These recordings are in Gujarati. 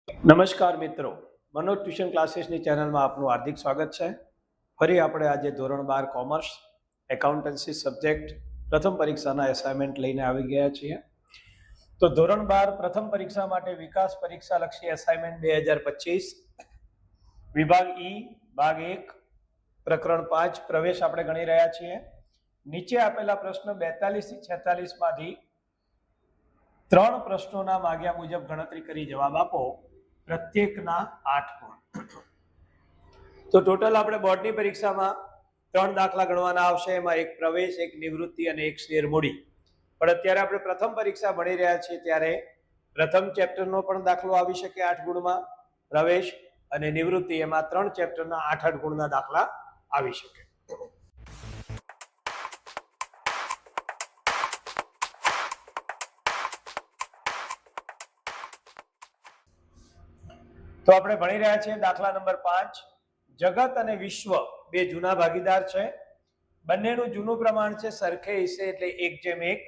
નમસ્કાર મિત્રો, મનોજ ટ્યુશન ક્લાસીસની ચેનલમાં આપનું હાર્દિક સ્વાગત છે. ફરી આપણે આજે ધોરણ 12 કોમર્સ એકાઉન્ટન્સી સબ્જેક્ટ પ્રથમ પરીક્ષાના એસાઇનમેન્ટ લઈને આવી ગયા છીએ. તો ધોરણ 12 પ્રથમ પરીક્ષા માટે વિકાસ પરીક્ષા લક્ષી એસાઇનમેન્ટ 2025 વિભાગ ઈ ભાગ 1 પ્રકરણ 5 પ્રવેશ આપણે ગણી રહ્યા છીએ. નીચે આપેલા પ્રશ્ન 42 થી 46 માંથી 3 પ્રશ્નોના માગ્યા મુજબ ગણતરી કરી જવાબ આપો. પ્રત્યેકના 8 ગુણ. તો ટોટલ આપણે બોર્ડની પરીક્ષામાં 3 દાખલા ગણવાના આવશે. એમાં એક પ્રવેશ, એક નિવૃત્તિ અને એક શેર મૂડી. પણ અત્યારે આપણે પ્રથમ પરીક્ષા ભણી રહ્યા છીએ ત્યારે પ્રથમ ચેપ્ટરનો પણ દાખલો આવી શકે 8 ગુણમાં. પ્રવેશ અને નિવૃત્તિ એમાં 3 ચેપ્ટરના 8 ગુણના દાખલા આવી શકે. તો આપણે ભણી રહ્યા છીએ દાખલા નંબર 5. જગત અને વિશ્વ બે જૂના ભાગીદાર છે. બંનેનું જૂનું પ્રમાણ છે સરખે હિસ્સે એટલે 1:1.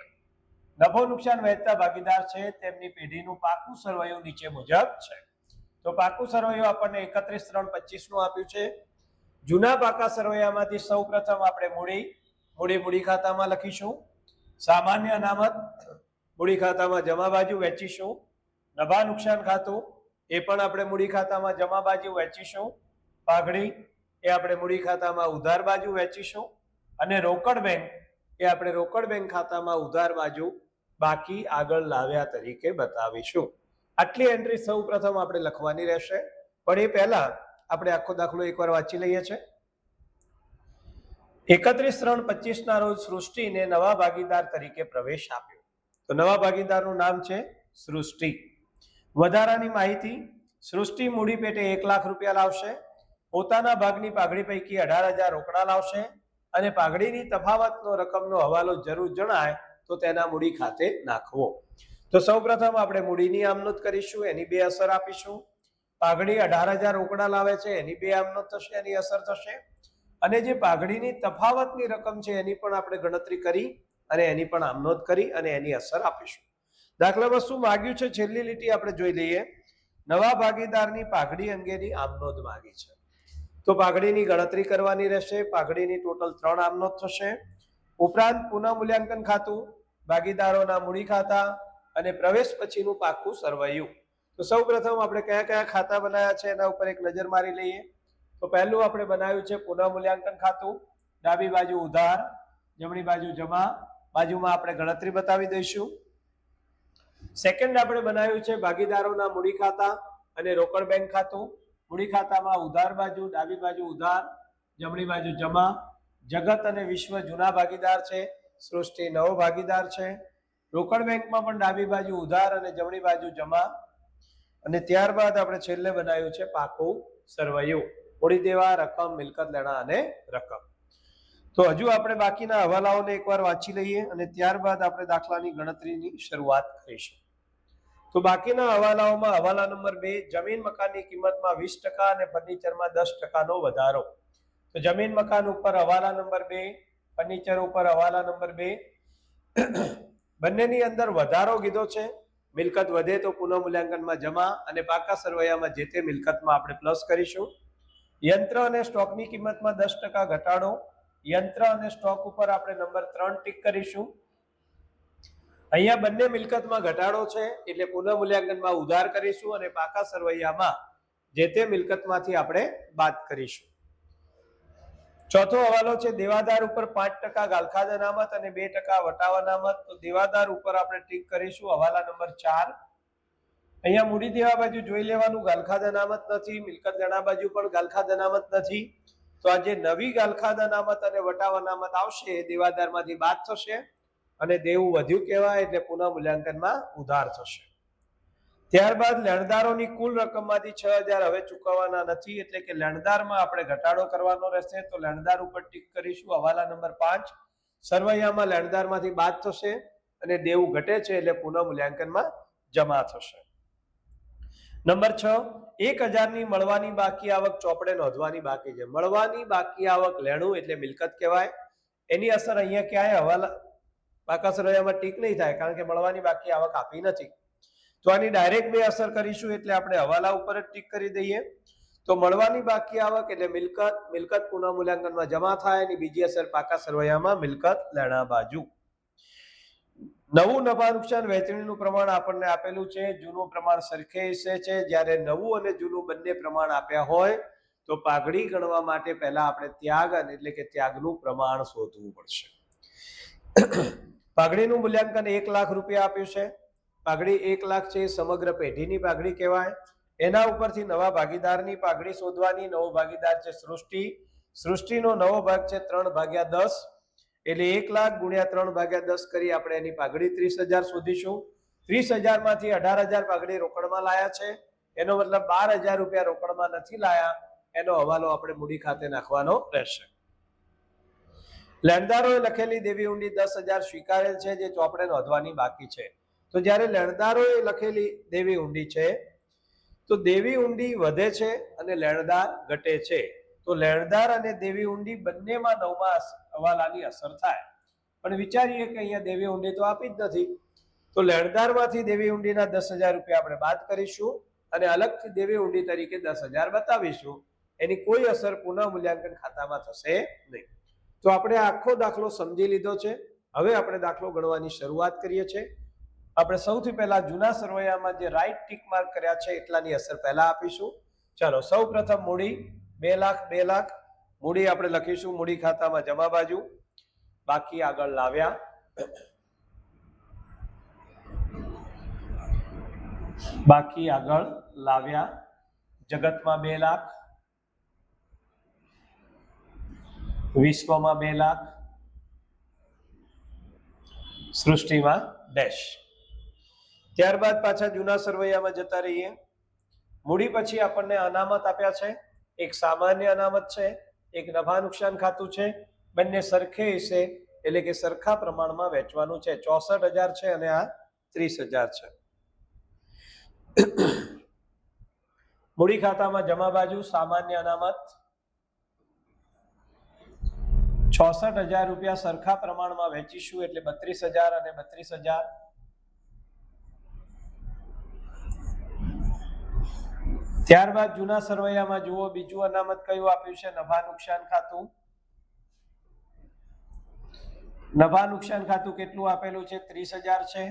નફો નુકસાન વહેંચતા ભાગીદાર છે. તેમની પેઢીનું પાકું સરવૈયું નીચે મુજબ છે. તો પાકું સરવૈયું આપણને 31/3/25 નું આપ્યું છે. જૂના પાકા સરવૈયામાંથી સૌપ્રથમ આપણે મૂડી ખાતામાં લખીશું. સામાન્ય અનામત મૂડી ખાતામાં જમા બાજુ વહેંચીશું. નફા નુકસાન ખાતું એ પણ આપણે મૂડી ખાતામાં જમા બાજુ વહેંચીશું. પાઘડી એ આપણે મૂડી ખાતામાં ઉધાર બાજુ વહેંચીશું. અને રોકડ બેંક એ આપણે રોકડ બેંક ખાતામાં ઉધાર બાજુ બાકી આગળ લાવ્યા તરીકે બતાવીશું. આટલી એન્ટ્રી સૌ પ્રથમ આપણે લખવાની રહેશે. પણ એ પહેલા આપણે આખો દાખલો એકવાર વાંચી લઈએ છીએ. 31/3/25 ના રોજ સૃષ્ટિને નવા ભાગીદાર તરીકે પ્રવેશ આપ્યો. તો નવા ભાગીદારનું નામ છે સૃષ્ટિ. વધારાની માહિતી: સૃષ્ટિ મૂડી પેટે 1 લાખ રૂપિયા લાવશે. પોતાના ભાગની પાઘડી પૈકી 18,000 રોકડા લાવશે અને પાઘડીની તફાવતનો રકમનો હવાલો જરૂર જણાય તો તેના મૂડી ખાતે નાખવો. તો સૌપ્રથમ આપણે મૂડીની આમનોંધ કરીશું, એની 2 અસર આપીશું. પાઘડી 18,000 રોકડા લાવે છે એની 2 આમનોંધ થશે, એની અસર થશે. અને જે પાઘડીની તફાવતની રકમ છે એની પણ આપણે ગણતરી કરી અને એની પણ આમનોંધ કરી અને એની અસર આપીશું. દાખલામાં શું માંગ્યું છે છેલ્લી લીટી આપણે જોઈ લઈએ. નવા ભાગીદારની પાઘડી અંગેની આમનોંધ માંગી છે. તો પાઘડીની ગણતરી કરવાની રહેશે. પાઘડીની ટોટલ 3 આમનોંધ થશે. ઉપરાંત પુનઃ મૂલ્યાંકન ખાતું, ભાગીદારોના મૂડી ખાતા અને પ્રવેશ પછીનું પાકું સરવૈયું. તો સૌ પ્રથમ આપણે કયા કયા ખાતા બનાવ્યા છે એના ઉપર એક નજર મારી લઈએ. તો પહેલું આપણે બનાવ્યું છે પુનઃ મૂલ્યાંકન ખાતું. ડાબી બાજુ ઉધાર, જમણી બાજુ જમા, બાજુમાં આપણે ગણતરી બતાવી દઈશું. સેકન્ડ આપણે બનાવ્યું છે ભાગીદારોના મૂડી ખાતા અને રોકડ બેંક ખાતું. મૂડી ખાતામાં ઉધાર બાજુ, ડાબી બાજુ ઉધાર, જમણી બાજુ જમા. જગત અને વિશ્વ જૂના ભાગીદાર છે, સૃષ્ટિ નવો ભાગીદાર છે. રોકડ બેંકમાં પણ ડાબી બાજુ ઉધાર અને જમણી બાજુ જમા. અને ત્યારબાદ આપણે છેલ્લે બનાવ્યું છે પાકું સરવૈયું. મૂડી દેવા, રકમ, મિલકત લેણા અને રકમ. તો હજુ આપણે બાકીના હવાલાઓને એકવાર વાંચી લઈએ અને ત્યારબાદ આપણે દાખલાની ગણતરીની શરૂઆત કરીશું. તો બાકીના હવાલાઓમાં હવાલા નંબર 2, જમીન મકાનની કિંમતમાં 20% અને ફર્નિચરમાં 10%નો વધારો. તો જમીન મકાન ઉપર હવાલા નંબર 2, ફર્નિચર ઉપર હવાલા નંબર 2. બંનેની અંદર વધારો કીધો છે. મિલકત વધે તો પુનઃ મૂલ્યાંકનમાં જમા અને પાકા સરવૈયામાં જે તે મિલકતમાં આપણે પ્લસ કરીશું. યંત્ર અને સ્ટોકની કિંમતમાં 10% ઘટાડો. યંત્ર અને સ્ટોક ઉપર આપણે નંબર 3 ટીક કરીશું. અહીંયા બંને મિલકતમાં ઘટાડો છે એટલે પુનઃ મૂલ્યાંકનમાં ઉધાર કરીશું અને પાકા સરવૈયામાં જે તે મિલકતમાંથી આપણે બાદ કરીશું. ચોથો હવાલો છે દેવાદાર ઉપર 5% ગાલખાદ અનામત અને 2% વટાવ અનામત. તો દેવાદાર ઉપર આપણે ટીક કરીશું હવાલા નંબર 4. અહીંયા મૂડી દેવા બાજુ જોઈ લેવાનું, ગાલખાદ અનામત નથી. મિલકત લેણા બાજુ પણ ગાલખાદ અનામત નથી. તો આ જે નવી ગાલખાદ અનામત અને વટાવ અનામત આવશે એ દેવાદારમાંથી બાદ થશે અને દેવું વધ્યું કહેવાય એટલે પુનઃ મૂલ્યાંકનમાં ઉધાર થશે. ત્યારબાદ લેણદારોની કુલ રકમમાંથી 6,000 હવે ચૂકવવાના નથી એટલે કે લેણદારમાં આપણે ઘટાડો કરવાનો રહેશે. તો લેણદાર ઉપર ટીક કરીશું હવાલા નંબર 5. સરવૈયામાં લેણદારમાંથી બાદ થશે અને દેવું ઘટે છે એટલે પુનઃ મૂલ્યાંકનમાં જમા થશે. નંબર 6, 1,000 ની મળવાની બાકી આવક ચોપડે નોંધવાની બાકી છે. મળવાની બાકી આવક લેણું એટલે મિલકત કહેવાય. એની અસર અહીંયા ક્યાંય હવાલા પાકા સરવૈયામાં ટીક નહીં થાય કારણ કે મળવાની બાકી આવક આપી નથી. તો આની ડાયરેક્ટ બે અસર કરીશું એટલે આપણે હવાલા ઉપર જ ટીક કરી દઈએ. તો મળવાની બાકી આવક એટલે મિલકત પુનઃ મૂલ્યાંકનમાં જમા થાય એની બીજી અસર પાકા સરવૈયામાં મિલકત લેણા બાજુ. નવું નફા નુકસાન વહેંચણીનું પ્રમાણ આપણને આપેલું છે. જૂનું પ્રમાણ સરખે હિસ્સે છે. જ્યારે નવું અને જૂનું બંને પ્રમાણ આપ્યા હોય તો પાઘડી ગણવા માટે પહેલા આપણે ત્યાગ એટલે કે ત્યાગનું પ્રમાણ શોધવું પડશે. પાઘડીનું મૂલ્યાંકન 1 લાખ રૂપિયા આપ્યું છે. પાઘડી 1 લાખ છે, સમગ્ર પેઢીની પાઘડી કહેવાય. એના ઉપરથી નવા ભાગીદારની પાઘડી શોધવાની. નવો ભાગીદાર છે સૃષ્ટિ. સૃષ્ટિનો નવો ભાગ છે 3/10 એટલે 1 લાખ ગુણ્યા 3/10 કરી આપણે એની પાઘડી 30,000 શોધીશું. 30,000 માંથી 18,000 પાઘડી રોકડમાં લાયા છે. એનો મતલબ 12,000 રૂપિયા રોકડમાં નથી લાયા. એનો હવાલો આપણે મૂડી ખાતે નાખવાનો રહેશે. લેણદારોએ લખેલી દેવી ઊંડી 10,000 સ્વીકારેલ છે, જે ચોપડે નોંધવાની બાકી છે. તો જ્યારે લેણદારોએ લખેલી દેવી ઊંડી છે તો દેવી ઊંડી વધે છે અને લેણદાર ઘટે છે. તો લેણદાર અને દેવી ઊંડી બંનેમાં નવમા હવાલાની અસર થાય. પણ વિચારીએ કે અહીંયા દેવી ઊંડી તો આપી જ નથી, તો લેણદારમાંથી દેવી ઊંડીના 10,000 રૂપિયા આપણે બાદ કરીશું અને અલગથી દેવી ઊંડી તરીકે 10,000 બતાવીશું. એની કોઈ અસર પુનઃ મૂલ્યાંકન ખાતામાં થશે નહીં. તો આપણે આખો દાખલો સમજી લીધો છે. હવે આપણે દાખલો ગણવાની શરૂઆત કરીએ છીએ. આપણે સૌથી પહેલા જૂના સરવૈયામાં જે રાઈટ ટીક માર્ક કર્યા છે એટલાની અસર પહેલા આપીશું. ચાલો, સૌ પ્રથમ મૂડી 2 લાખ 2 લાખ મૂડી આપણે લખીશું મૂડી ખાતામાં જમા બાજુ. બાકી આગળ લાવ્યા. બાકી આગળ લાવ્યા. જગતમાં 2 લાખ, વિશ્વમાં 2 લાખ, સૃષ્ટિમાં ડેશ. ત્યારબાદ પાછા જૂના સરવૈયામાં જતા રહીએ. મૂડી પછી આપણને અનામત આપ્યા છે. એક સામાન્ય અનામત છે, એક નફા નુકસાન ખાતું છે. બંને સરખે હિસ્સે એટલે કે સરખા પ્રમાણમાં વેચવાનું છે. 64,000 છે અને આ 30,000 છે. મૂડી ખાતામાં જમા બાજુ સામાન્ય અનામત 64,000 રૂપિયા સરખા પ્રમાણમાં વેચીશું એટલે 32,000 અને 32,000. ત્યારબાદ જૂના સરવૈયામાં જુઓ બીજું અનામત કયું આપ્યું છે? નફા નુકસાન ખાતું. નફા નુકસાન ખાતું કેટલું આપેલું છે? 30,000 છે.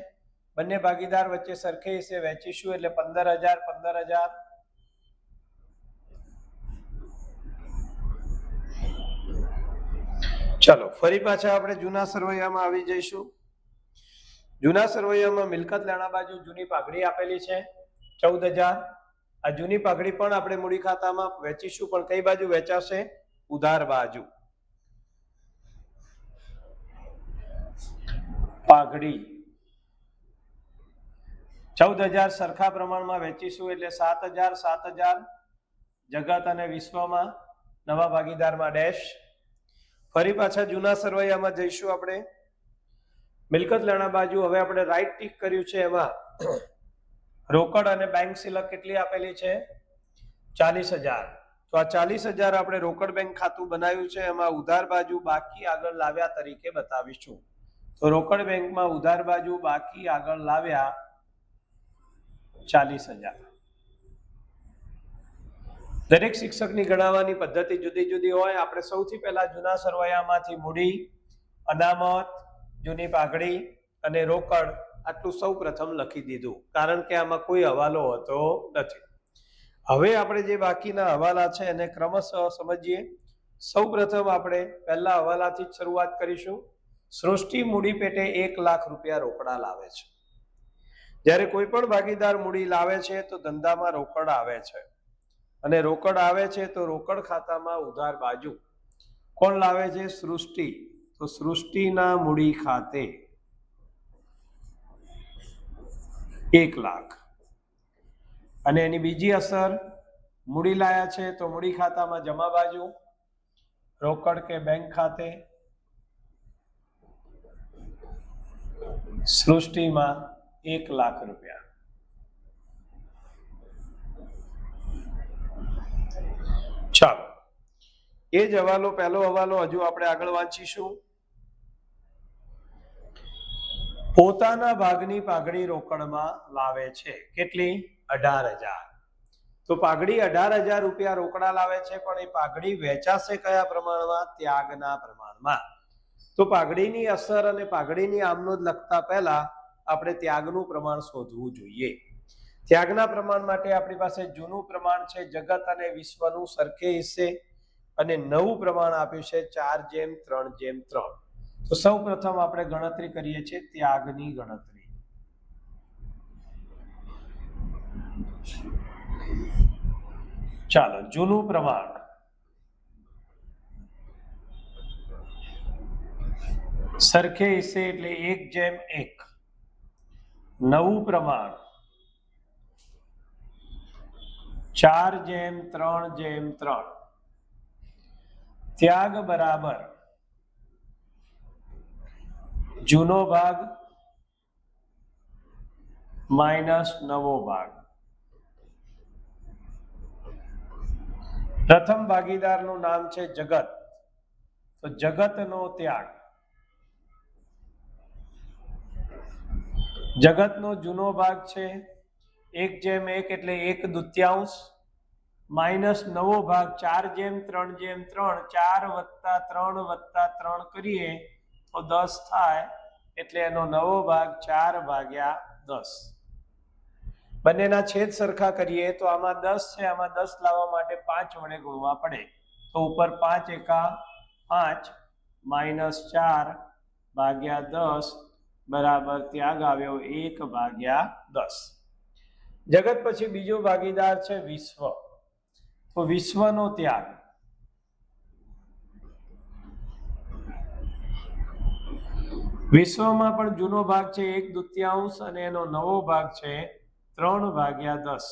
બંને ભાગીદાર વચ્ચે સરખે હિસ્સે વેચીશું એટલે 15,000 15,000. ચલો ફરી પાછા આપણે જૂના સરવૈયામાં આવી જઈશું. જૂના સરવૈયામાં મિલકત લેણા બાજુ જૂની પાઘડી આપેલી છે 14,000. આ જૂની પાઘડી પણ આપણે મૂડી ખાતામાં વેચીશું, પણ કઈ બાજુ વેચાશે? ઉધાર બાજુ. પાઘડી 14,000 સરખા પ્રમાણમાં વેચીશું એટલે 7,000 7,000. જગત અને વિશ્વમાં નવા ભાગીદારમાં ડેશ. ફરી પાછા જૂના સરવૈયામાં જઈશું આપણે. મિલકત લેણા બાજુ હવે આપણે રાઈટ ટીક કર્યું છે. એમાં રોકડ અને બેંક સિલક કેટલી આપેલી છે? 40,000. તો આ 40,000 આપણે રોકડ બેંક ખાતું બનાવ્યું છે. એમાં ઉધાર બાજુ બાકી આગળ લાવ્યા તરીકે બતાવીશું. તો રોકડ બેંકમાં ઉધાર બાજુ બાકી આગળ લાવ્યા 40,000. દરેક શિક્ષકની ગણાવવાની પદ્ધતિ જુદી જુદી હોય. આપણે સૌથી પહેલા જૂના સરવૈયામાંથી મૂડી, અનામત, જૂની પાઘડી અને રોકડ આટલું સૌ પ્રથમ લખી દીધું, કારણ કે આમાં કોઈ હવાલો હોતો નથી. હવે આપણે જે બાકીના હવાલા છે એને ક્રમશઃ સમજીએ. સૌ પ્રથમ આપણે પહેલા હવાલાથી જ શરૂઆત કરીશું. સૃષ્ટિ મૂડી પેટે 1 લાખ રૂપિયા રોકડા લાવે છે. જ્યારે કોઈ પણ ભાગીદાર મૂડી લાવે છે તો ધંધામાં રોકડ આવે છે, અને રોકડ આવે છે તો રોકડ ખાતામાં ઉધાર બાજુ કોણ લાવે છે? સૃષ્ટિ. તો સૃષ્ટિના મૂડી ખાતે 1 લાખ. અને એની બીજી અસર મૂડી લાયા છે તો મૂડી ખાતામાં જમા બાજુ રોકડ કે બેંક ખાતે સૃષ્ટિમાં 1 લાખ રૂપિયા. ચાલો, એ જ હવાલો પહેલો હવાલો હજુ આપણે આગળ વાંચીશું. પોતાના ભાગની પાઘડી રોકડમાં લાવે છે કેટલી 18,000. તો પાઘડી 18,000 રૂપિયા રોકડા લાવે છે, પણ એ પાઘડી વેચાશે કયા પ્રમાણમાં? ત્યાગના પ્રમાણમાં. તો પાઘડીની અસર અને પાઘડીની આમનોંધ લખતા પહેલા આપણે ત્યાગનું પ્રમાણ શોધવું જોઈએ. ત્યાગના પ્રમાણ માટે આપણી પાસે જૂનું પ્રમાણ છે જગત અને વિશ્વનું સરખે હિસ્સે, અને નવું પ્રમાણ આપ્યું છે 4:3:3. તો સૌ પ્રથમ આપણે ગણતરી કરીએ છીએ ત્યાગની ગણતરી. ચાલો, જૂનું પ્રમાણ સરખે હિસ્સે એટલે 1:1. નવું પ્રમાણ 4:3:3. ત્યાગ બરાબર જૂનો ભાગ માઇનસ નવો ભાગ. પ્રથમ ભાગીદારનું નામ છે જગત, તો જગતનો ત્યાગ. જગતનો જૂનો ભાગ છે 1:1 એટલે 1/2, માઇનસ નવો ભાગ 4:3:3. 4 + 3 + 3 કરીએ તો 10 થાય, એટલે એનો નવો ભાગ 4/10. બંનેના છેદ સરખા કરીએ તો આમાં 10 છે, આમાં 10 લાવવા માટે 5 વડે ગુણવા પડે. તો ઉપર 5 એકા 5 -4/10 બરાબર ત્યાગ આવ્યો 1/10. જગત પછી બીજો ભાગીદાર છે વિશ્વ. તો વિશ્વનો ત્યાગ વિશ્વમાં પણ જૂનો ભાગ છે 1/2 અને એનો નવો ભાગ છે 3/10.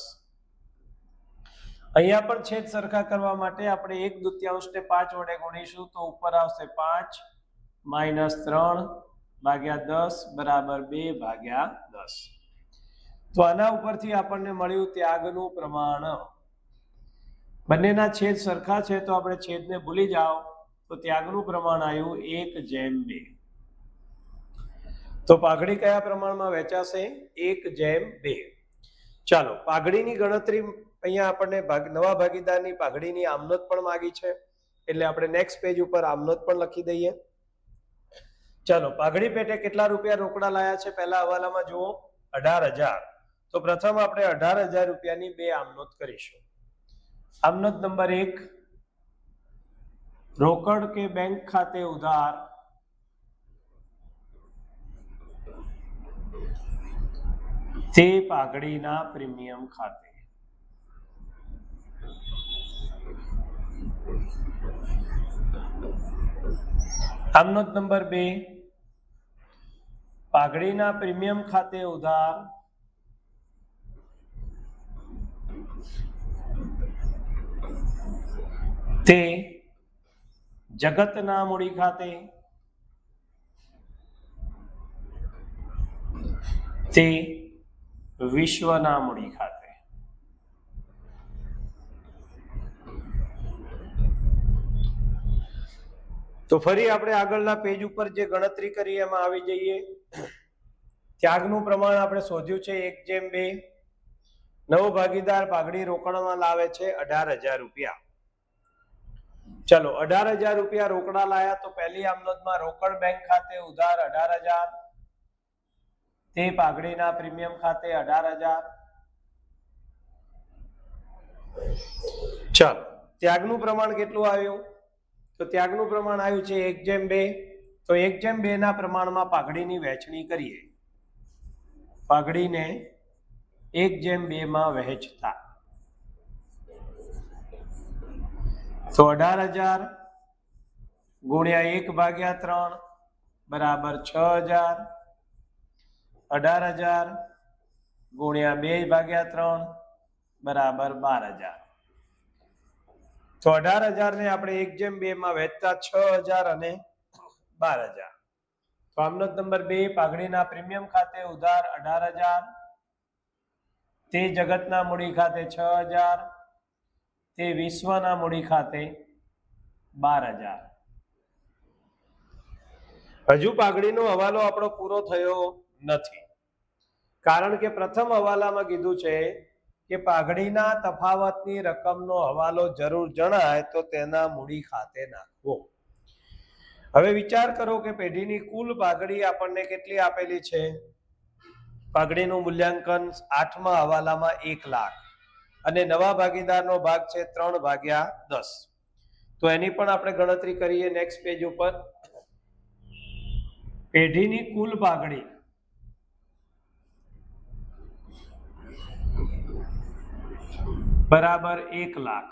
અહીંયા પણ છેદ સરખા કરવા માટે આપણે 1/2 ને 5 વડે ગુણીશું તો ઉપર આવશે 5 -3/10 બરાબર 2/10. તો આના ઉપરથી આપણને મળ્યું ત્યાગનું પ્રમાણ. બંનેના છેદ સરખા છે તો આપણે છેદને ભૂલી જાઓ, તો ત્યાગનું પ્રમાણ આવ્યું 1:2. તો પાઘડી કયા પ્રમાણમાં વેચાશે? 1:2. ચાલો, પાઘડીની ગણતરી અહીંયા આપણને નવા ભાગીદારની પાઘડીની આમનોંધ પણ માંગી છે, એટલે આપણે નેક્સ્ટ પેજ ઉપર આમનોંધ પણ લખી દઈએ. ચાલો, પાઘડી પેટે કેટલા રૂપિયા રોકડા લાયા છે પહેલા હવાલામાં જુઓ, 18,000. તો પ્રથમ આપણે 18,000 રૂપિયાની બે આમનોંધ કરીશું. આમનોંધ નંબર 1, રોકડ કે બેંક ખાતે ઉધાર તે પાઘડીના પ્રીમિયમ ખાતે. આમનોંધ નંબર 2, પાઘડીના પ્રીમિયમ ખાતે ઉધાર તે જગતના મૂડી ખાતે તે વિશ્વના મૂડી ખાતે. તો ફરી આપણે આગળના પેજ ઉપર જે ગણતરી કરી એમાં આવી જઈએ. ત્યાગનું પ્રમાણ આપણે શોધ્યું છે 1:2. નવો ભાગીદાર પાઘડી રોકડમાં લાવે છે 18,000 રૂપિયા. ચલો, 18,000 રૂપિયા રોકડા લાયા તો પહેલી આમનોંધમાં રોકડ બેંક ખાતે ઉધાર 18,000 તે પાઘડીના પ્રીમિયમ ખાતે 18,000. ચાલો, ત્યાગનું પ્રમાણ કેટલું આવ્યું? તો ત્યાગનું પ્રમાણ આવ્યું છે 1:2. તો 1:2 ના પ્રમાણમાં પાઘડીની વહેંચણી કરીએ. પાઘડીને 1:2 માં વહેંચતા તો 18,000 ગુણ્યા 1/3 બરાબર 6,000. 18,000 ગુણ્યા 2/3 બરાબર 12,000. તો 18,000 ને આપણે 1:2 માં વહેંચતા 6,000 અને 12,000. તો આમનોંધ નંબર 2, પાઘડીના પ્રીમિયમ ખાતે ઉધાર 18,000 તે જગતના મૂડી ખાતે 6,000 તે વિશ્વના મૂડી ખાતે 12,000. હજુ પાઘડીનો હવાલો આપણો પૂરો થયો નથી, કારણ કે પ્રથમ હવાલામાં કીધું છે કે પાઘડીના તફાવતની રકમનો હવાલો જરૂર જણાય તો તેના મૂડી ખાતે નાખવો. હવે વિચાર કરો કે પેઢીની કુલ પાઘડી આપણને કેટલી આપેલી છે. પાઘડીનું મૂલ્યાંકન 8મા હવાલામાં 1 લાખ અને નવા ભાગીદારનો ભાગ છે 3/10. તો એની પણ આપણે ગણતરી કરીએ નેક્સ્ટ પેજ ઉપર. પેઢીની કુલ પાઘડી બરાબર 1 લાખ,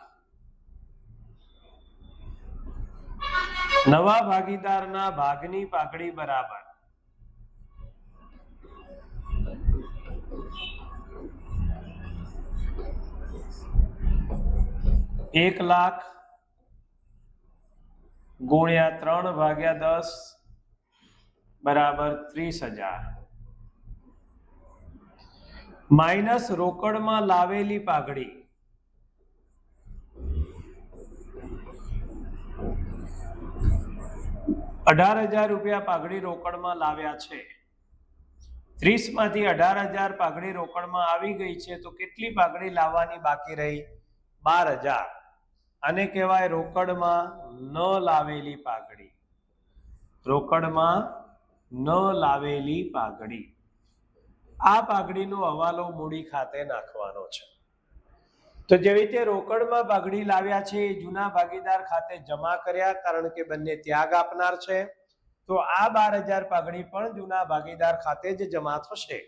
નવા ભાગીદારના ભાગની પાઘડી બરાબર 1 લાખ ગુણ્યા 3/10 બરાબર 30,000 માઇનસ રોકડમાં લાવેલી પાઘડી 18,000 રૂપિયા પાઘડી રોકડમાં લાવ્યા છે. 30 માંથી 18,000 પાઘડી રોકડમાં આવી ગઈ છે તો કેટલી પાઘડી લાવવાની બાકી રહી? 12,000. આને કહેવાય રોકડમાં ન લાવેલી પાઘડી. રોકડમાં ન લાવેલી પાઘડી. આ પાઘડીનો હવાલો મૂડી ખાતે નાખવાનો છે. તો જેવી રીતે રોકડમાં પાઘડી લાવ્યા છે એ જૂના ભાગીદાર ખાતે જમા કર્યા, કારણ કે બંને ત્યાગ આપનાર છે. તો આ 12,000 પાઘડી પણ જૂના ભાગીદાર ખાતે જ જમા થશે.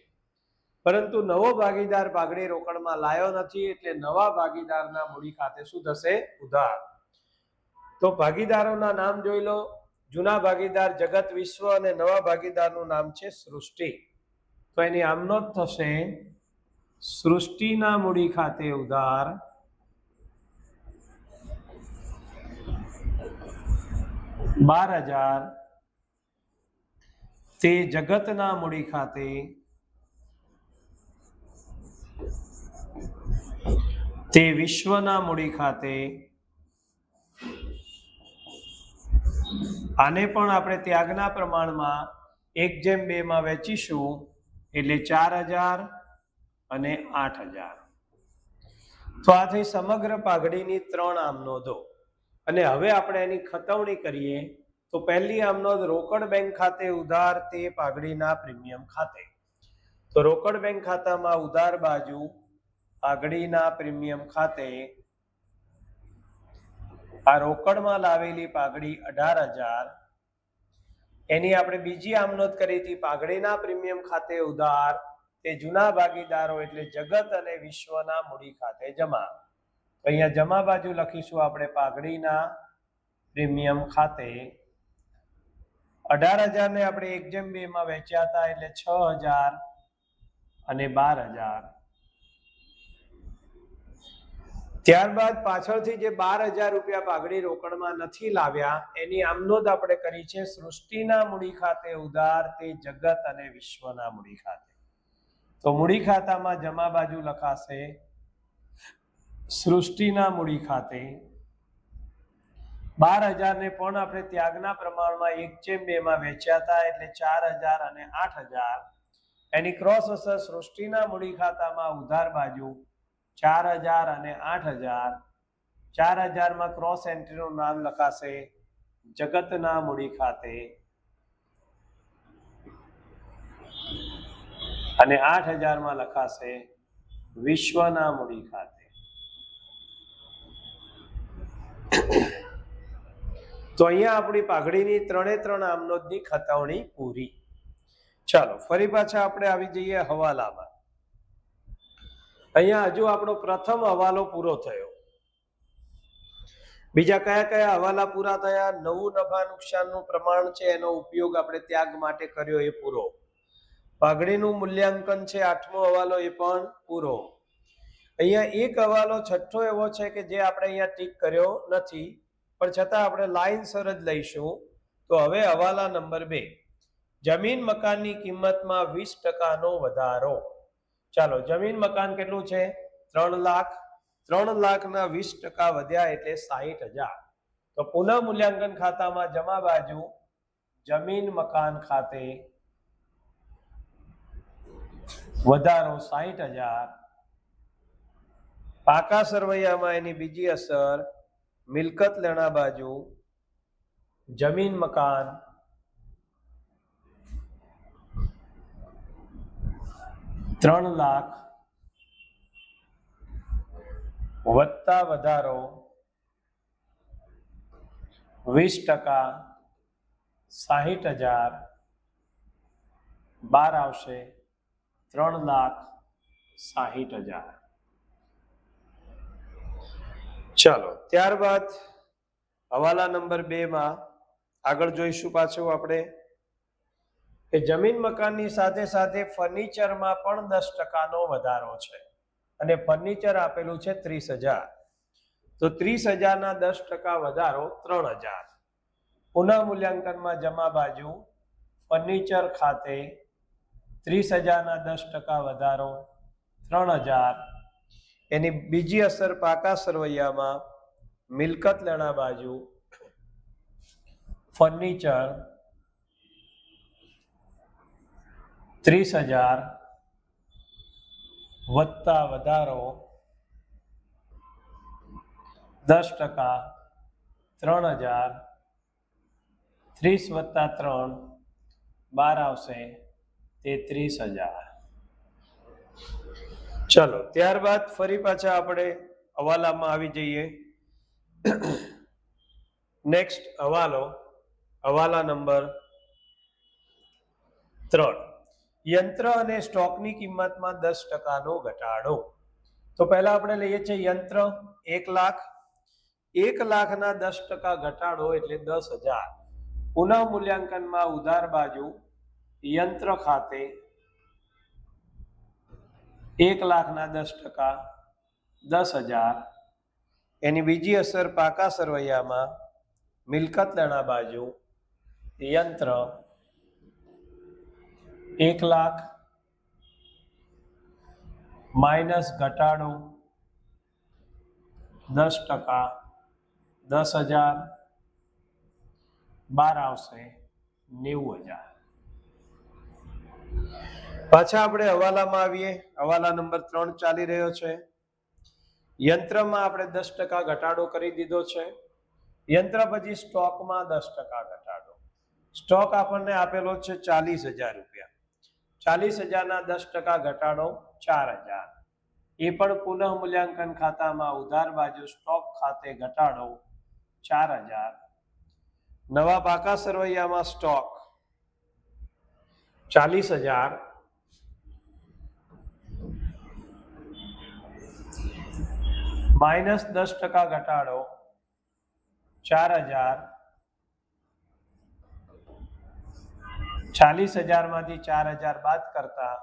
પરંતુ નવો ભાગીદાર પાઘડી રોકડમાં લાયો નથી, એટલે નવા ભાગીદારના મૂડી ખાતે શું થશે? ઉધાર. તો ભાગીદારોના નામ જોઈ લો. જૂના ભાગીદાર જગત વિશ્વ અને નવા ભાગીદારનું નામ છે સૃષ્ટિ. તો એની આમનો જ થશે સૃષ્ટિના મૂડી ખાતે ઉધાર 12,000 તે જગતના મૂડી ખાતે તે વિશ્વના મૂડી ખાતે. આને પણ આપણે ત્યાગના પ્રમાણમાં 1/2 માં વહેંચીશું, એટલે 4,000 અને 8,000. તો આ થઈ સમગ્ર પાઘડીની 3 આમનોંધો. અને હવે આપણે એની ખતવણી કરીએ. તો પહેલી આમનોંધ રોકડ બેંક ખાતે ઉધાર તે પાઘડીના પ્રીમિયમ ખાતે. તો રોકડ બેંક ખાતામાં ઉધાર બાજુ પાઘડીના પ્રીમિયમ ખાતે આ રોકડમાં લાવેલી પાઘડી 18,000. એની આપણે બીજી આમનોંધ કરી હતી પાઘડીના પ્રીમિયમ ખાતે ઉધાર તે જૂના ભાગીદારો એટલે જગત અને વિશ્વના મૂડી ખાતે જમા. અહીંયા જમા બાજુ લખીશું આપણે પાઘડીના પ્રીમિયમ ખાતે 18,000 ને આપણે 1/2 માં વહેંચ્યા હતા, એટલે 6,000 અને 12,000. ત્યારબાદ પાછળથી જે 12,000 રૂપિયા પાઘડી રોકડમાં નથી લાવ્યા એની આમનોંધ આપણે કરી છે સૃષ્ટિના મૂડી ખાતે ઉધાર તે જગત અને વિશ્વના મૂડી ખાતે. તો મૂડી ખાતામાં જમા બાજુ લખાશે સૃષ્ટિના મૂડી ખાતે 12,000 ને પણ આપણે ત્યાગના પ્રમાણમાં 1/2 માં વહેંચ્યા હતા, એટલે 4,000 અને 8,000. એની ક્રોસ અસર સૃષ્ટિના મૂડી ખાતામાં ઉધાર બાજુ 4,000 અને 8,000. 4,000 માં ક્રોસ એન્ટ્રીનું નામ લખાશે જગતના મૂડી ખાતે અને 8,000 માં લખાશે વિશ્વના મૂડી ખાતે. તો અહીંયા આપણી પાઘડીની 3 આમનોંધની ખતવણી પૂરી. ચાલો ફરી પાછા આપણે આવી જઈએ હવાલામાં. અહીંયા હજુ આપણો પ્રથમ હવાલો પૂરો થયો. બીજા કયા કયા હવાલા પૂરા થયા? નવું નફા નુકસાનનું પ્રમાણ છે એનો ઉપયોગ આપણે ત્યાગ માટે કર્યો એ પૂરો. પાઘડીનું મૂલ્યાંકન છે 8મો હવાલો એ પણ પૂરો. અહીંયા એક હવાલો છઠ્ઠો એવો છે કે જે આપણે અહીંયા ટીક કર્યો નથી, પણ છતાં આપણે લાઈનસર જ લઈશું. તો હવે હવાલા નંબર 2 જમીન મકાનની કિંમતમાં 20% વધારો. ચાલો જમીન મકાન કેટલું છે? 3 લાખ. 3 લાખના 20% વધ્યા એટલે 60,000. તો પુનઃ મૂલ્યાંકન ખાતામાં જમા બાજુ જમીન મકાન ખાતે વધારો 60,000. પાકા સરવૈયામાં એની બીજી અસર મિલકત લેણા બાજુ જમીન મકાન ₹3,00,000 વત્તા વધારો 20%, 60,000, 12 આવશે 3,60,000. ચાલો ત્યારબાદ હવાલા નંબર 2 માં આગળ જોઈશું પાછું આપણે કે જમીન મકાનની સાથે સાથે ફર્નિચરમાં પણ 10%નો વધારો છે અને ફર્નિચર આપેલું છે 30,000. તો 30,000 ના 10% વધારો 3,000. પુનઃ મૂલ્યાંકનમાં જમા બાજુ ફર્નિચર ખાતે 30,000 ના 10% વધારો 3,000. એની બીજી અસર પાકા સરવૈયામાં મિલકત લેણા બાજુ ફર્નિચર 30,000 વત્તા વધારો 10%, 3,000, 30 વત્તા 3 12 આવશે 33,000. ચલો ત્યારબાદ ફરી પાછા આપણે હવાલામાં આવી જઈએ. નેક્સ્ટ હવાલા નંબર 3. યંત્ર અને સ્ટોકની કિંમતમાં 10%નો ઘટાડો. તો પહેલા આપણે લઈએ છીએ યંત્ર 1,00,000. 1,00,000 ના 10% ઘટાડો એટલે 10,000. પુનઃ મૂલ્યાંકનમાં ઉધાર બાજુ યંત્ર ખાતે 1,00,000 ના 10% 10,000. એની બીજી અસર પાકા સરવૈયામાં મિલકત લેણા બાજુ યંત્ર 1,00,000 માઇનસ ઘટાડો 10%, 10,000, 12 આવશે 90,000. પાછા આપણે હવાલામાં આવીએ. હવાલા નંબર 3 ચાલી રહ્યો છે. યંત્રમાં આપણે 10% ઘટાડો કરી દીધો છે. યંત્ર પછી સ્ટોકમાં 10% ઘટાડો. સ્ટોક આપણને આપેલો છે 40,000 રૂપિયા. 40,000 ના 10% ઘટાડો 4,000. એ પણ પુનઃ મૂલ્યાંકન ખાતામાં ઉધાર બાજુ સ્ટોક ખાતે ઘટાડો 4,000. નવા પાકા સરવૈયામાં સ્ટોક 40,000 માઇનસ 10% ઘટાડો 4,000. 40,000 માંથી 4,000 બાદ કરતા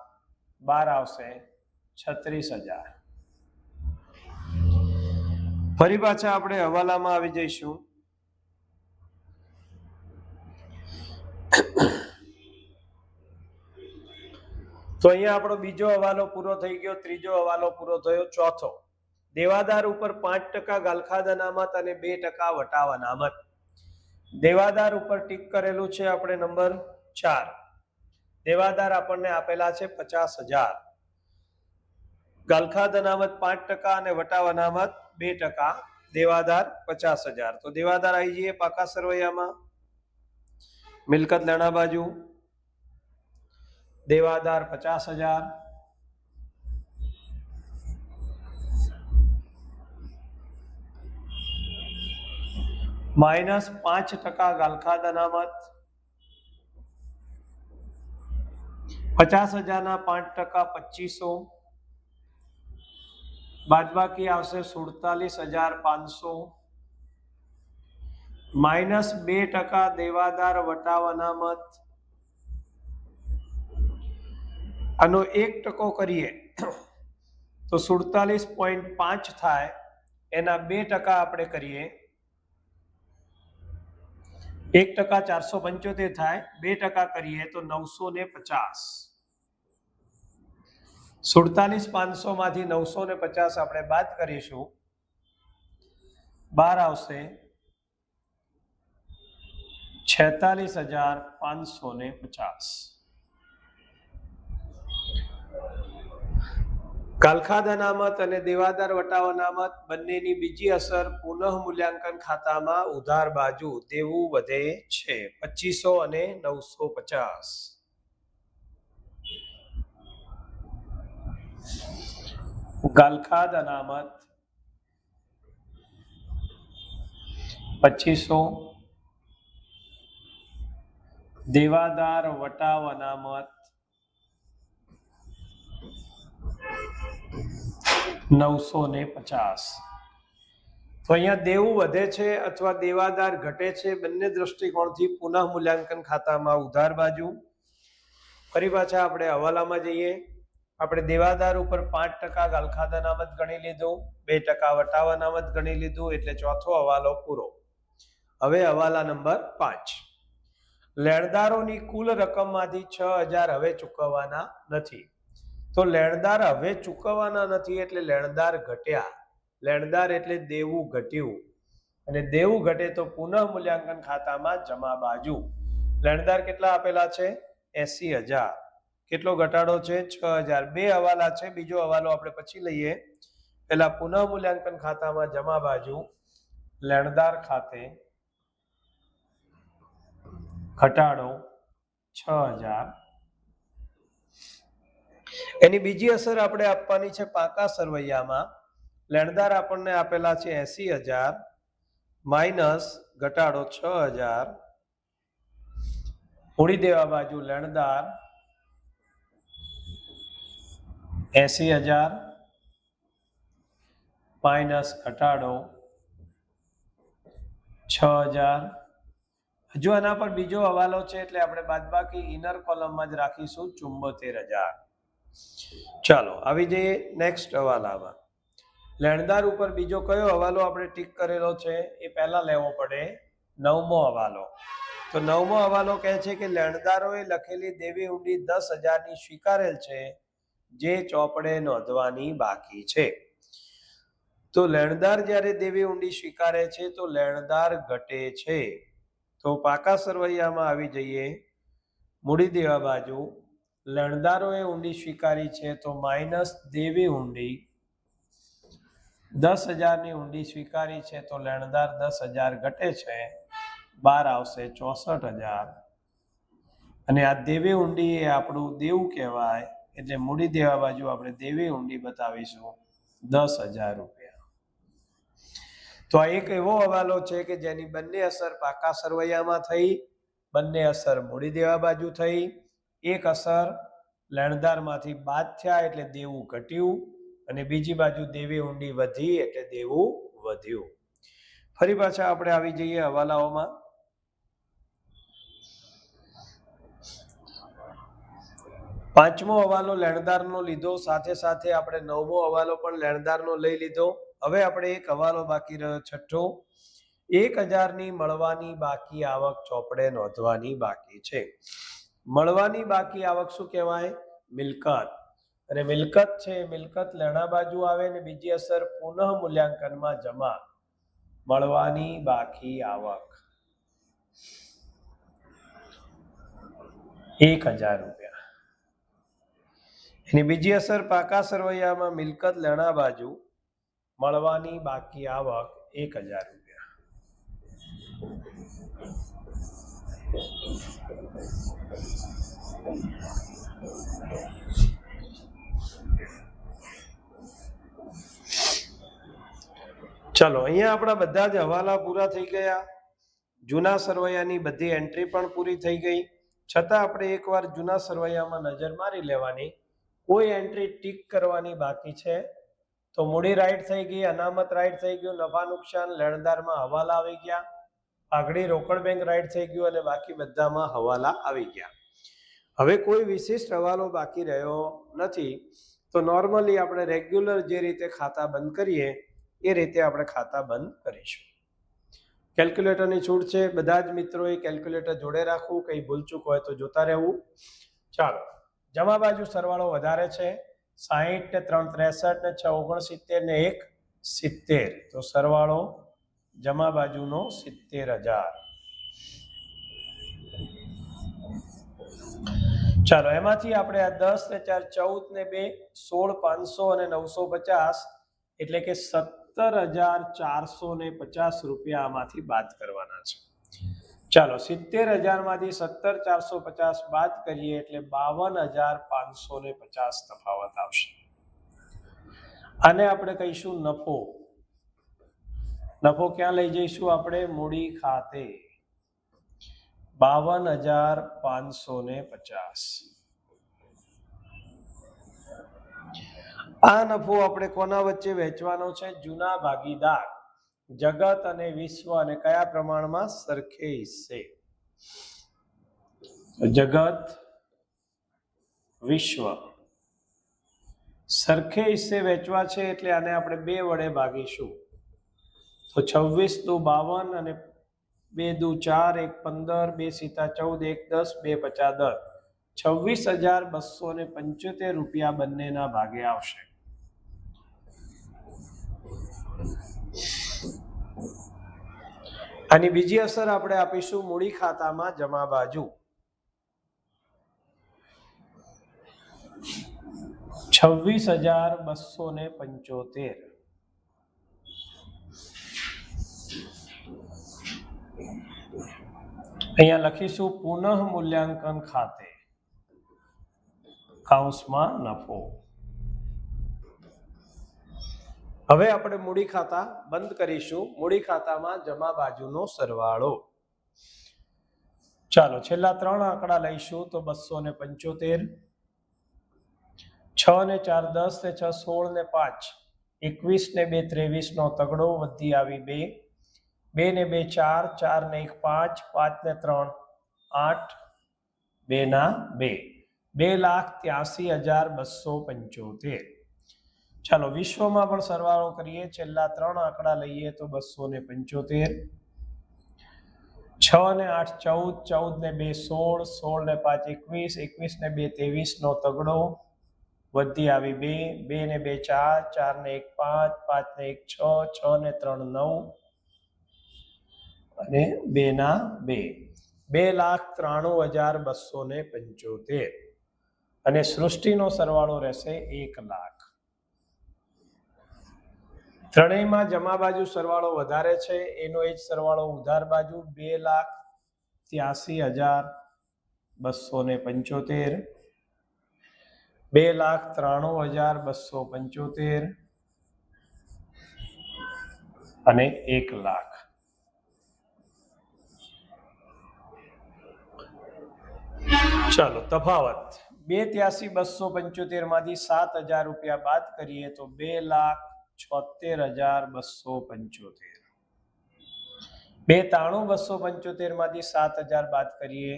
12 આવશે 36,000. ફરી પાછા આપણે હવાલામાં આવી જઈશું. તો અહીંયા આપણો બીજો હવાલો પૂરો થઈ ગયો. ત્રીજો હવાલો પૂરો થયો. ચોથો દેવાદાર ઉપર 5% ગાલખાદ અનામત અને 2% વટાવ અનામત. દેવાદાર ઉપર ટીક કરેલું છે આપણે નંબર 4. દેવાદાર આપણને આપેલા છે 50,000. ગાલખાદ અનામત 5% અને વટાવ અનામત 2%. દેવાદાર 50,000. તો દેવાદાર આવી જઈએ પાકા સરવૈયામાં. મિલકત લેણા બાજુ દેવાદાર 50,000 માઇનસ 5% ગાલખાદ અનામત. 50,000 ના 5% 2500 બાદબાકી આવશે 47,500 માઇનસ 2% દેવાદાર વટાવ અનામત. આનો 1% કરીએ તો 47.5 થાય. એના 2% આપણે કરીએ 1% 475 થાય. 2% કરીએ તો 950. 47,500 માંથી 950 આપણે બાદ કરીશું. 12 આવશે 46,550. કાલખાદ અનામત અને દેવાદાર વટાવ અનામત બંનેની બીજી અસર પુનઃ મૂલ્યાંકન ખાતામાં ઉધાર બાજુ દેવું વધે છે 2500 અને 950. ગાલખાદ અનામત 2500, દેવાદાર વટાવ અનામત 950. તો અહીંયા દેવું વધે છે અથવા દેવાદાર ઘટે છે બંને દ્રષ્ટિકોણથી પુનઃ મૂલ્યાંકન ખાતામાં ઉધાર બાજુ. ફરી પાછા આપણે હવાલામાં જઈએ. આપણે દેવાદાર ઉપર 5% ગાલખાદ અનામત ગણી લીધું, 2% વટાવ અનામત ગણી લીધું, એટલે ચોથો હવાલો પૂરો. હવે હવાલા નંબર 5. લેણદારોની કુલ રકમમાંથી 6000 હવે ચૂકવવાના નથી. તો લેણદાર હવે ચૂકવવાના નથી એટલે લેણદાર ઘટ્યા. લેણદાર એટલે દેવું ઘટ્યું, અને દેવું ઘટે તો પુનઃ મૂલ્યાંકન ખાતામાં જમા બાજુ. લેણદાર કેટલા આપેલા છે? 80000. કેટલો ઘટાડો છે? 6000. બે હવાલા છે, બીજો હવાલો આપણે પછી લઈએ. પહેલા પુનઃ મૂલ્યાંકન ખાતામાં જમા બાજુ લેણદાર ખાતે ઘટાડો 6000. એની બીજી અસર આપણે આપવાની છે પાકા સરવૈયામાં. લેણદાર આપણને આપેલા છે 80000 માઇનસ ઘટાડો 6000. મૂડી દેવા બાજુ લેણદાર 80000 માઇનસ ઘટાડો 6000. હજુ આના પર બીજો હવાલો છે એટલે આપણે બાદબાકી ઇનર કોલમમાં જ રાખીશું 74000. ચાલો આવી જઈએ નેક્સ્ટ હવાલામાં. લેણદાર ઉપર બીજો કયો હવાલો આપણે ટીક કરેલો છે એ પહેલા લેવો પડે, 9મો હવાલો. તો 9મો હવાલો કહે છે કે લેણદારોએ લખેલી દેવી ઊંડી 10000ની સ્વીકારેલ છે જે ચોપડે નોંધવાની બાકી છે. તો લેણદાર જ્યારે દેવી ઊંડી સ્વીકારે છે તો લેણદાર ઘટે છે. તો પાકા સરવૈયામાં આવી જઈએ. મૂડી દેવા બાજુ લેણદારોએ ઊંડી સ્વીકારી છે તો માઇનસ દેવી ઊંડી 10000ની ઊંડી સ્વીકારી છે તો લેણદાર 10000 ઘટે છે, બહાર આવશે 64000. અને આ દેવી ઊંડી એ આપણું દેવું કહેવાય એટલે મૂડી દેવા બાજુ આપણે દેવી ઊંડી બતાવીશું 10000 રૂપિયા. તો આ એક એવો હવાલો છે કે જેની બંને અસર પાકા સરવૈયામાં થઈ, બંને અસર મૂડી દેવા બાજુ થઈ. એક અસર લેણદારમાંથી બાદ થયા એટલે દેવું ઘટ્યું, અને બીજી બાજુ દેવી ઊંડી વધી એટલે દેવું વધ્યું. ફરી પાછા આપણે આવી જઈએ હવાલાઓમાં. પાંચમો હવાલો લેણદારનો લીધો, સાથે સાથે આપણે 9મો હવાલો પણ લેણદારનો લઈ લીધો. હવે આપણે એક હવાલો બાકી રહ્યો, છઠ્ઠો. 1000ની મળવાની બાકી આવક ચોપડે નોંધવાની બાકી છે. મળવાની બાકી આવક શું કહેવાય? મિલકત. અને મિલકત છે, મિલકત લેણા બાજુ આવે ને બીજી અસર પુનઃ મૂલ્યાંકનમાં જમા. મળવાની બાકી આવક 1000 રૂપિયા. એની બીજી અસર પાકા સરવૈયામાં મિલકત લેણા બાજુ મળવાની બાકી આવક 1000 રૂપિયા. ચલો અહીંયા આપણા બધા જ હવાલા પૂરા થઈ ગયા. જૂના સરવૈયાની બધી એન્ટ્રી પણ પૂરી થઈ ગઈ. છતાં આપણે એકવાર જૂના સરવૈયામાં નજર મારી લેવાની. કોઈ એન્ટ્રી ટીક કરવાની બાકી છે તો મૂડી રાઈટ થઈ ગઈ, અનામત રાઈટ થઈ ગયું, નફા નુકસાન લેણદારમાં હવાલા આવી ગયા, આગળી રોકડ બેંક રાઈટ થઈ ગયું, અને બાકી બધામાં હવાલા આવી ગયા. હવે કોઈ વિશિષ્ટ હવાલો બાકી રહ્યો નથી. તો નોર્મલી આપણે રેગ્યુલર જે રીતે ખાતા બંધ કરીએ એ રીતે આપણે ખાતા બંધ કરીશું. કેલ્ક્યુલેટરની છૂટ છે, બધા જ મિત્રોએ કેલ્ક્યુલેટર જોડે રાખવું, કંઈ ભૂલચૂક હોય તો જોતા રહેવું. ચાલો, જમા બાજુ સરવાળો વધારે છે, 60 ને 3 63 ને 6 69 ને 1 70. તો સરવાળો જમા બાજુનો 70000. ચાલો એમાંથી આપણે આ 10 ને 4 14 ને 2 16 500 અને 950 એટલે કે 17,450 રૂપિયા આમાંથી બાદ કરવાના છે. ચાલો 70,000 માંથી 17,450 બાદ કરીએ એટલે 52,550 તફાવત આવશે. આને આપણે કહીશું નફો. નફો ક્યાં લઈ જઈશું આપણે? મૂડી ખાતે. 52,550. આ નફો આપણે કોના વચ્ચે વહેંચવાનો છે? જૂના ભાગીદાર જગત અને વિશ્વ. અને કયા પ્રમાણમાં? સરખે હિસ્સે. જગત વિશ્વ સરખે હિસ્સે વહેંચવા છે એટલે આને આપણે 2 વડે ભાગીશું. તો 26 દુ 52 અને 2 દુ 4, 1 15, 2 સીતા 14, 1 10, 2 50 10. 26,275 રૂપિયા બંનેના ભાગે આવશે. આની બીજી અસર આપણે આપીશું મૂડી ખાતામાં જમા બાજુ. 26,275. અહીંયા લખીશું પુનઃ મૂલ્યાંકન ખાતે કૌંસમાં નફો. હવે આપણે મૂડી ખાતા બંધ કરીશું. મૂડી ખાતામાં જમા બાજુનો સરવાળો. ચાલો છેલ્લા 3 આંકડા લઈશું તો 275, 6 ને 4 10 ને 6 16 ને 5 21 ને 2 23 નો તગડો વધી આવી 2, 2 ને 2 4, 4 ને 1 5, 5 ને 3 8, 2 ના 2, 2,83,275. ચાલો વિશ્વમાં પણ સરવાળો કરીએ. છેલ્લા 3 આંકડા લઈએ તો 275, 6 ને 8 14, 14 ને 2 16, 16 ને 5 21, 21 ને 2 23 નો તગડો વધી આવી 2, 2 ને 2 4, 4 ને 1 5, 5 ને 1 6, 6 ને 3 9 અને 2 ના 2, 2,93,275. અને સૃષ્ટિનો સરવાળો રહેશે 1 લાખ. ત્રણેયમાં જમા બાજુ સરવાળો વધારે છે, એનો એ જ સરવાળો ઉધાર બાજુ 2,83,275, 2,93,275 અને 1 લાખ. ચાલો તફાવત 2,83,275 માંથી 7,000 રૂપિયા બાદ કરીએ તો 2,76,275. 2,93,275 માંથી 7,000 બાદ કરીએ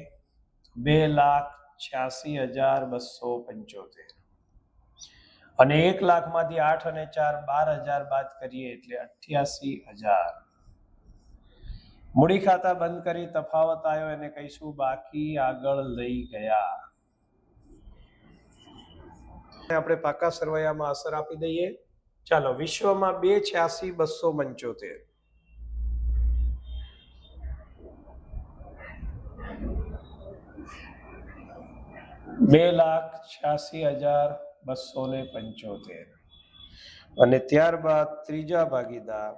તો 2,86,275. અને 1 લાખ માંથી 8 અને 4 12,000 બાદ કરીએ એટલે 88,000. મૂડી ખાતા બંધ કરી તફાવત આવ્યો એને કહીશું બાકી આગળ લઈ ગયા. આપણે પાકા સરવૈયામાં અસર આપી દઈએ. ચાલો વિશ્વમાં 2,86,275, 2,86,275 અને ત્યારબાદ ત્રીજા ભાગીદાર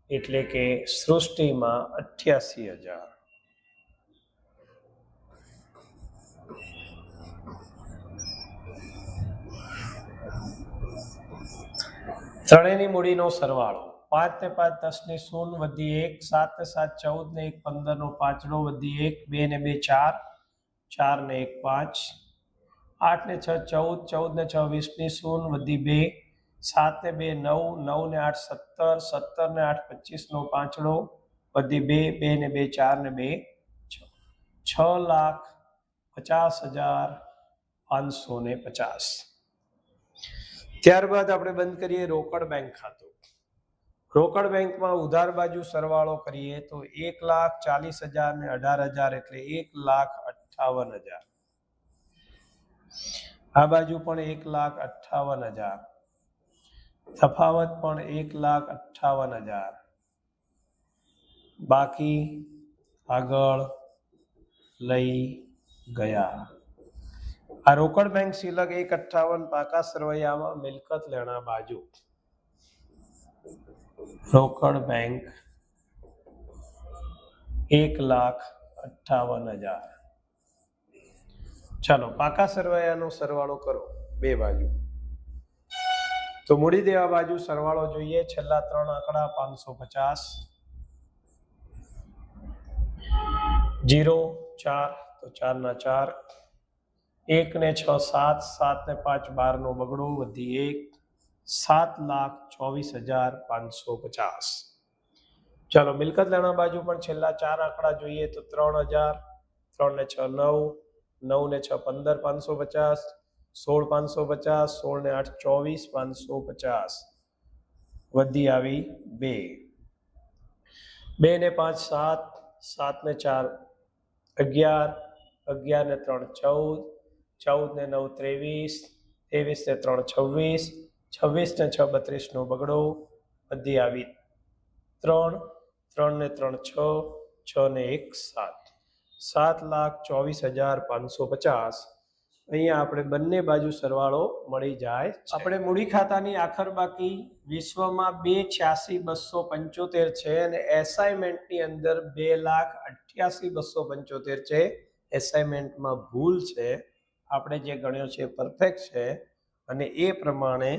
એટલે કે સૃષ્ટિમાં 88,000. ત્રણેયની મૂડીનો સરવાળો 5 ને 5 10 ની 0 વધી 1, 7 ને 7 14 ને 1 15 નો પાંચડો વધી 1, 2 ને 2 4, 4 ને 1 5, 8 ને 6 14, 14 ને 6 20 ની 0 વધી 2, 7 ને 2 9, 9 ને 8 17, 17 ને 8 25 નો પાંચડો વધી 2, 2 ને 2 4 ને 2 6,50,550. ત્યારબાદ આપણે બંધ કરીએ રોકડ બેંક ખાતું. રોકડ બેંકમાં ઉધાર બાજુ સરવાળો કરીએ તો 1,40,000 ને 18,000 એટલે 1,58,000. આ બાજુ પણ 1,58,000. તફાવત પણ 1,58,000. બાકી આગળ લઈ ગયા. આ રોકડ બેંક શિલક 1,58 પાકા સરવૈયામાં મિલકત લેણા બાજુ રોકડ બેંક 1,58,000. ચાલો પાકા સરવૈયાનો સરવાળો કરો બે બાજુ. તો મૂડી દેવા બાજુ સરવાળો જોઈએ. છેલ્લા 3 આંકડા 550 0 4 તો 4 ના 4 1 ને 6 7 7 ને 5 12 નો બગડો વધી 1 7,24,550. ચાલો મિલકત લેણા બાજુ પણ છેલ્લા 4 આંકડા જોઈએ. તો 3,000 3 ને 6 9 9 ને 6 15 550 16 550 16 ને 8 24 550 વધી આવી 2 2 ને 5 7 7 ને 4 11 11 ને 3 14 14 ને 9 23 23 ને 3 26 26 ને 6 32 નો બગડો વધી આવી 3 3 ને 3 6 6 ને 1 7 7,24,550. અહીંયા આપણે બંને બાજુ સરવાળો મળી જાય. આપણે મૂડી ખાતાની આખર બાકી વિશ્વમાં 2,86,275 છે અને એસાઇનમેન્ટની અંદર 2,88,275 છે. એસાઇનમેન્ટમાં ભૂલ છે. આપણે જે ગણ્યો છે પરફેક્ટ છે અને એ પ્રમાણે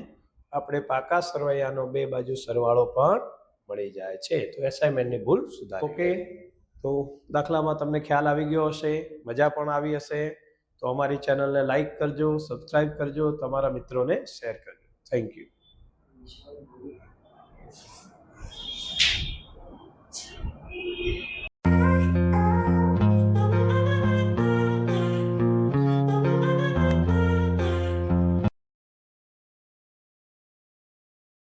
આપણે પાકા સરવૈયાનો બે બાજુ સરવાળો પણ મળી જાય છે. તો એસાઇનમેન્ટની ભૂલ સુધારી. ઓકે, તો દાખલામાં તમને ખ્યાલ આવી ગયો હશે, મજા પણ આવી હશે. તો અમારી ચેનલને લાઈક કરજો, સબસ્ક્રાઇબ કરજો, તમારા મિત્રોને શેર કરજો. Thank you.